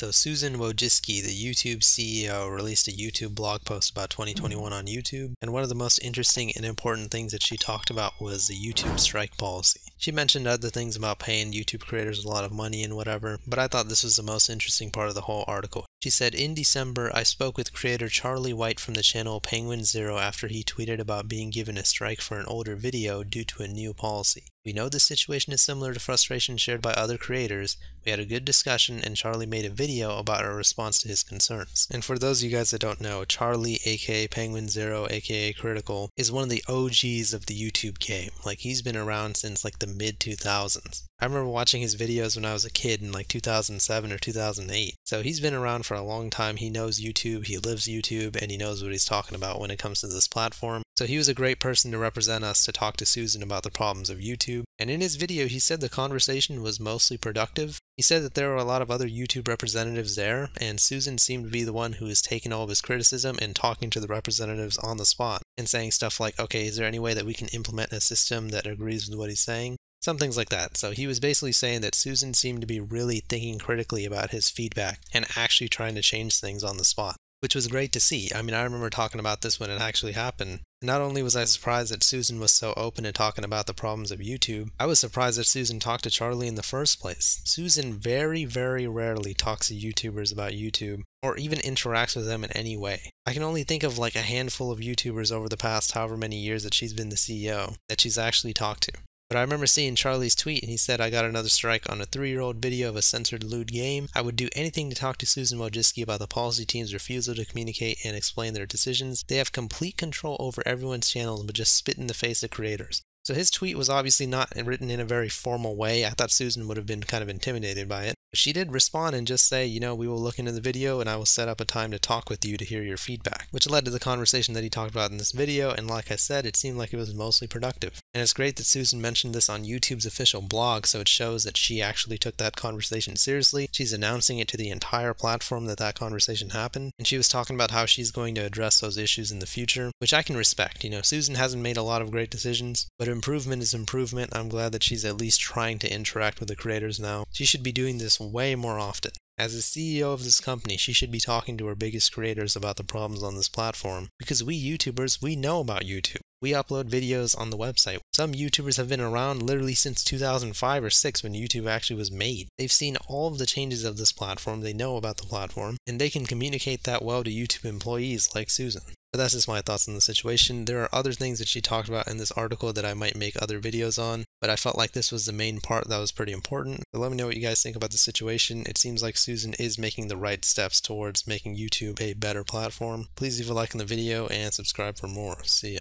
So Susan Wojcicki, the YouTube CEO, released a YouTube blog post about 2021 on YouTube, and one of the most interesting and important things that she talked about was the YouTube strike policy. She mentioned other things about paying YouTube creators a lot of money and whatever, but I thought this was the most interesting part of the whole article. She said, "In December, I spoke with creator Charlie White from the channel Penguin Zero after he tweeted about being given a strike for an older video due to a new policy. We know this situation is similar to frustration shared by other creators. We had a good discussion and Charlie made a video about our response to his concerns." And for those of you guys that don't know, Charlie, aka Penguin Zero, aka Critical, is one of the OGs of the YouTube game. Like, he's been around since like the mid 2000s. I remember watching his videos when I was a kid in like 2007 or 2008. So he's been around for a long time. He knows YouTube, he lives YouTube, and he knows what he's talking about when it comes to this platform. So he was a great person to represent us to talk to Susan about the problems of YouTube. And in his video, he said the conversation was mostly productive. He said that there were a lot of other YouTube representatives there, and Susan seemed to be the one who was taking all of his criticism and talking to the representatives on the spot and saying stuff like, okay, is there any way that we can implement a system that agrees with what he's saying? Some things like that. So he was basically saying that Susan seemed to be really thinking critically about his feedback and actually trying to change things on the spot, which was great to see. I mean, I remember talking about this when it actually happened. Not only was I surprised that Susan was so open to talking about the problems of YouTube, I was surprised that Susan talked to Charlie in the first place. Susan very, very rarely talks to YouTubers about YouTube, or even interacts with them in any way. I can only think of like a handful of YouTubers over the past however many years that she's been the CEO that she's actually talked to. But I remember seeing Charlie's tweet and he said, "I got another strike on a 3-year-old video of a censored lewd game. I would do anything to talk to Susan Wojcicki about the policy team's refusal to communicate and explain their decisions. They have complete control over everyone's channels but just spit in the face of creators." So his tweet was obviously not written in a very formal way. I thought Susan would have been kind of intimidated by it. But she did respond and just say, we will look into the video and I will set up a time to talk with you to hear your feedback, which led to the conversation that he talked about in this video. And like I said, it seemed like it was mostly productive. And it's great that Susan mentioned this on YouTube's official blog, so it shows that she actually took that conversation seriously. She's announcing it to the entire platform that that conversation happened. And she was talking about how she's going to address those issues in the future, which I can respect. Susan hasn't made a lot of great decisions, but improvement is improvement. I'm glad that she's at least trying to interact with the creators now. She should be doing this way more often. As the CEO of this company, she should be talking to her biggest creators about the problems on this platform, because we YouTubers, we know about YouTube. We upload videos on the website. Some YouTubers have been around literally since 2005 or 6 when YouTube actually was made. They've seen all of the changes of this platform, they know about the platform, and they can communicate that well to YouTube employees like Susan. But that's just my thoughts on the situation. There are other things that she talked about in this article that I might make other videos on, but I felt like this was the main part that was pretty important. So let me know what you guys think about the situation. It seems like Susan is making the right steps towards making YouTube a better platform. Please leave a like on the video and subscribe for more. See ya.